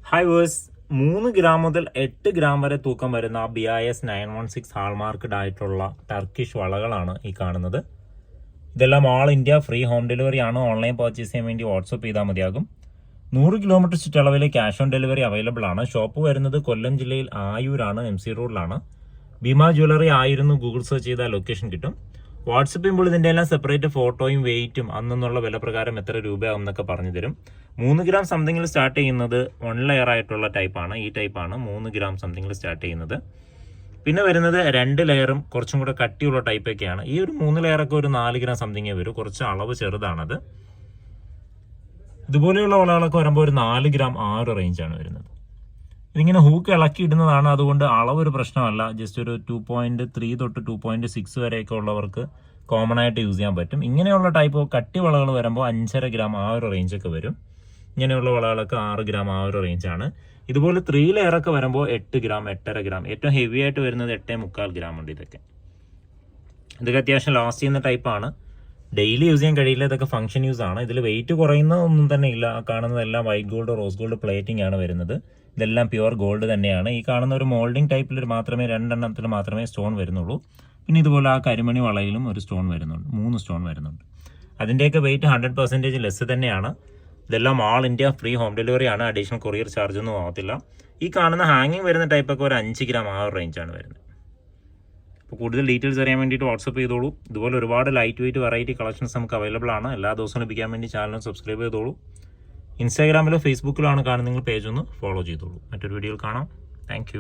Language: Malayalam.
ഹായ് വേഴ്സ് 3 ഗ്രാം മുതൽ 8 ഗ്രാം വരെ തൂക്കം വരുന്ന BIS 916 ഹാൾമാർക്കഡ് ആയിട്ടുള്ള ടർക്കിഷ് വളകളാണ് ഈ കാണുന്നത്. ഇതെല്ലാം all India free home delivery ആണ്. ഓൺലൈൻ പർച്ചേസ് ചെയ്യാൻ വേണ്ടി വാട്സപ്പ് ചെയ്താൽ മതിയാകും. 100 കിലോമീറ്റർ ചുറ്റളവിൽ ക്യാഷ് ഓൺ ഡെലിവറി അവൈലബിൾ ആണ്. ഷോപ്പ് വരുന്നത് കൊല്ലം ജില്ലയിൽ ആയൂരാണ്, MC റോഡിലാണ്. ഭീമ ജ്വല്ലറി ആയിരുന്നു ഗൂഗിൾ സെർച്ച് ചെയ്താൽ ലൊക്കേഷൻ കിട്ടും. വാട്സപ്പ് ചെയ്യുമ്പോൾ ഇതിൻ്റെ എല്ലാം സെപ്പറേറ്റ് ഫോട്ടോയും വെയിറ്റും അന്നുള്ള വില പ്രകാരം എത്ര രൂപയാകും എന്നൊക്കെ പറഞ്ഞു തരും. 3 ഗ്രാം സംതിങ്ങിൽ സ്റ്റാർട്ട് ചെയ്യുന്നത് 1 ലെയർ ആയിട്ടുള്ള ടൈപ്പാണ്. ഈ ടൈപ്പാണ് 3 ഗ്രാം സംതിങ്ങിൽ സ്റ്റാർട്ട് ചെയ്യുന്നത്. പിന്നെ വരുന്നത് 2 ലെയറും കുറച്ചും കൂടെ കട്ടിയുള്ള ടൈപ്പൊക്കെയാണ്. ഈ ഒരു 3 ലെയറൊക്കെ ഒരു 4 ഗ്രാം സംതിങ്ങേ വരും. കുറച്ച് അളവ് ചെറുതാണത്. ഇതുപോലെയുള്ള വളകളൊക്കെ വരുമ്പോൾ ഒരു 4 ഗ്രാം 6 റേഞ്ചാണ് വരുന്നത്. ഇതിങ്ങനെ ഹൂക്ക് ഇളക്കി ഇടുന്നതാണ്, അതുകൊണ്ട് അളവൊരു പ്രശ്നമല്ല. ജസ്റ്റ് ഒരു 2.3 തൊട്ട് 2.6 വരെയൊക്കെ ഉള്ളവർക്ക് കോമൺ ആയിട്ട് യൂസ് ചെയ്യാൻ പറ്റും. ഇങ്ങനെയുള്ള ടൈപ്പ് കട്ടി വളകൾ വരുമ്പോൾ 5.5 ഗ്രാം ആ ഒരു റേഞ്ചൊക്കെ വരും. ഇങ്ങനെയുള്ള വളകളൊക്കെ 6 ഗ്രാം ആ ഒരു റേഞ്ചാണ്. ഇതുപോലെ 3 ലെയറൊക്കെ വരുമ്പോൾ 8 ഗ്രാം 8.5 ഗ്രാം, ഏറ്റവും ഹെവി ആയിട്ട് വരുന്നത് 8.25 ഗ്രാം ഉണ്ട്. ഇതൊക്കെ അത്യാവശ്യം ലാസ്റ്റ് ചെയ്യുന്ന ടൈപ്പാണ്. ഡെയിലി യൂസ് ചെയ്യാൻ കഴിയില്ല, ഇതൊക്കെ ഫംഗ്ഷൻ യൂസ് ആണ്. ഇതിൽ വെയിറ്റ് കുറയുന്നതൊന്നും തന്നെ ഇല്ല. കാണുന്നതെല്ലാം white gold, rose gold plating ആണ് വരുന്നത്. ഇതെല്ലാം പ്യുവർ ഗോൾഡ് തന്നെയാണ്. ഈ കാണുന്ന ഒരു മോൾഡിംഗ് ടൈപ്പിൽ മാത്രമേ 2 എണ്ണത്തിൽ മാത്രമേ സ്റ്റോൺ വരുന്നുള്ളൂ. പിന്നെ ഇതുപോലെ ആ കരിമണി വളയിലും ഒരു സ്റ്റോൺ വരുന്നുണ്ട്, 3 സ്റ്റോൺ വരുന്നുണ്ട്. അതിൻ്റെയൊക്കെ വെയിറ്റ് 100% ലെസ് തന്നെയാണ്. ഇതെല്ലാം all India free home delivery ആണ്. അഡീഷണൽ കൊറിയർ ചാർജ് ഒന്നും ആവത്തില്ല. ഈ കാണുന്ന ഹാങ്ങിങ് വരുന്ന ടൈപ്പൊക്കെ ഒരു 5 ഗ്രാം ആ റേഞ്ചാണ് വരുന്നത്. അപ്പോൾ കൂടുതൽ ഡീറ്റെയിൽസ് അറിയാൻ വേണ്ടിയിട്ട് വാട്സപ്പ് ചെയ്തോളൂ. ഇതുപോലെ ഒരുപാട് ലൈറ്റ് വെയിറ്റ് വെറൈറ്റി കളക്ഷൻസ് നമുക്ക് അവൈലബിൾ ആണ്. എല്ലാ ദിവസവും ലഭിക്കാൻ വേണ്ടി ചാനൽ സബ്സ്ക്രൈബ് ചെയ്തോളൂ. ഇൻസ്റ്റാഗ്രാമിലോ ഫേസ്ബുക്കിലോ ആണ് കാണുന്നെങ്കിൽ പേജ് ഒന്ന് ഫോളോ ചെയ്തോളൂ. മറ്റൊരു വീഡിയോയിൽ കാണാം. താങ്ക്